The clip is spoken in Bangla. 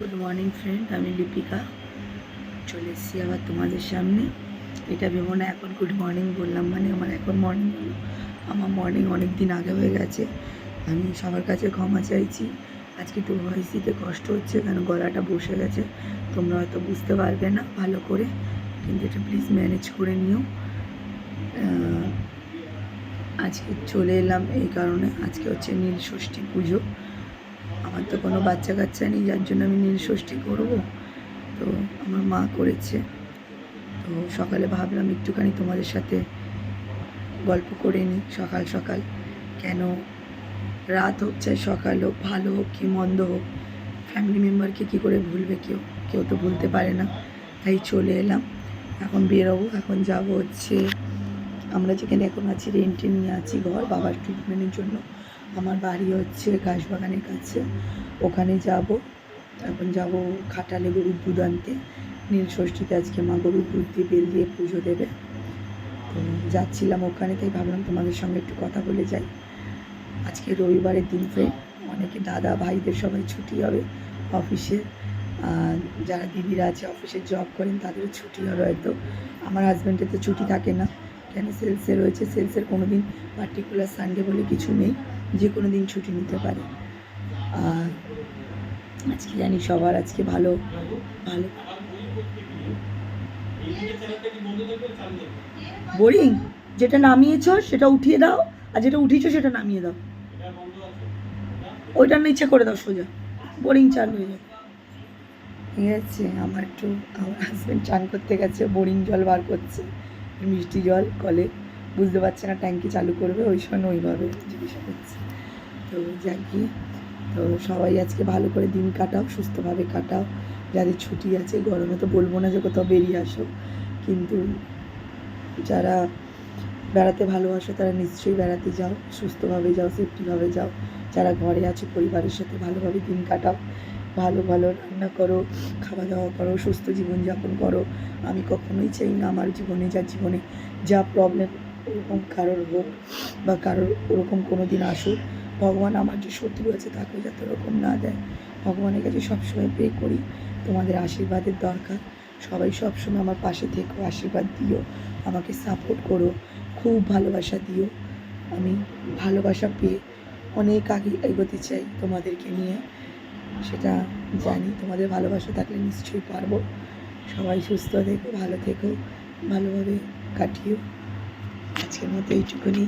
গুড মর্নিং ফ্রেন্ড, আমি লিপিকা চলে এসেছি আবার তোমাদের সামনে। এটা ভেবো না এখন গুড মর্নিং বললাম মানে আমার এখন মর্নিং হলো। আমার মর্নিং অনেক দিন আগে হয়ে গেছে। আমি সবার কাছে ক্ষমা চাইছি। আজকে একটু ভয়েস দিতে কষ্ট হচ্ছে, কারণ গলাটা বসে গেছে। তোমরা হয়তো বুঝতে পারবে না ভালো করে, কিন্তু এটা প্লিজ ম্যানেজ করে নিও। আজকে চলে এলাম এই কারণে, আজকে হচ্ছে নীল ষষ্ঠী পুজো। আমার তো কোনো বাচ্চা কাচ্চা নেই, যার জন্য আমি নীল ষষ্ঠী করবো। তো আমার মা করেছে, তো সকালে ভাবলাম একটুখানি তোমাদের সাথে গল্প করে নিই সকাল সকাল। কেন রাত হোক চাই সকাল হোক, ভালো হোক কি মন্দ হোক, ফ্যামিলি মেম্বারকে কী করে ভুলবে কেউ, কেউ তো ভুলতে পারে না। তাই চলে এলাম, এখন বেরোবো। এখন যাব হচ্ছে, আমরা যেখানে এখন আছি রেন্টে নিয়ে আছি ঘর বাবার ট্রিটমেন্টের জন্য। আমার বাড়ি হচ্ছে ঘাসবাগানের কাছে, ওখানে যাব। এখন যাব খাটালে গরুর দুধ আনতে। নীল ষষ্ঠীতে আজকে মা গরুর দুধ দিয়ে বেল দিয়ে পুজো দেবে। তো যাচ্ছিলাম ওখানে, তাই ভাবলাম তোমাদের সঙ্গে একটু কথা বলে যাই। আজকে রবিবারের দিন ফ্রেন্ড, অনেকে দাদা ভাইদের সবাই ছুটি হবে অফিসে। যারা দিদিরা আছে অফিসে জব করেন তাদেরও ছুটি হবে হয়তো। আমার হাজব্যান্ডের তো ছুটি থাকে না, কেন সেলসে রয়েছে। সেলসের কোনো দিন পার্টিকুলার সানডে বলে কিছু নেই, যে কোনো দিন ছুটি নিতে পারে। আর আজকে জানি সবার আজকে ভালো ভালো বোরিং। যেটা নামিয়েছো সেটা উঠিয়ে দাও, আর যেটা উঠিয়েছো সেটা নামিয়ে দাও। ওইটা নিচে করে দাও সোজা, বোরিং চালু হয়ে যাবে। ঠিক আছে, আমার হাজব্যান্ড চান করতে গেছে, বোরিং জল বার করছে, মিষ্টি জল কলে, বুঝতে পারছে না ট্যাঙ্কি চালু করবে, ওই সময় ওইভাবে জিজ্ঞাসা করছে। তো যাই গিয়ে, তো সবাই আজকে ভালো করে দিন কাটাও, সুস্থভাবে কাটাও। যাদের ছুটি আছে, গরমে তো বলবো না যে কোথাও বেরিয়ে আসো, কিন্তু যারা বেড়াতে ভালোবাসো তারা নিশ্চয়ই বেড়াতে যাও, সুস্থভাবে যাও, সেফটিভাবে যাও। যারা ঘরে আছো পরিবারের সাথে ভালোভাবে দিন কাটাও, ভালো ভালো রান্না করো, খাওয়া দাওয়া করো, সুস্থ জীবনযাপন করো। আমি কখনোই চাই না আমার জীবনে যা প্রবলেম ওরকম কারোর হোক, বা কারোর ওরকম কোনো দিন আসুক। ভগবান আমার যে শত্রু আছে তাকেও যাতে ওরকম না দেয়, ভগবানের কাছে সবসময় প্রে করি। তোমাদের আশীর্বাদের দরকার, সবাই সবসময় আমার পাশে থেকো, আশীর্বাদ দিও, আমাকে সাপোর্ট করো, খুব ভালোবাসা দিও। আমি ভালোবাসা পেয়ে অনেক আগে এগোতে চাই তোমাদেরকে নিয়ে, সেটা জানি। তোমাদের ভালোবাসা থাকলে নিশ্চয়ই পারবো। সবাই সুস্থ থেকো, ভালো থেকো, ভালোভাবে কাটিও। আজকের মতো এইটুকুনি।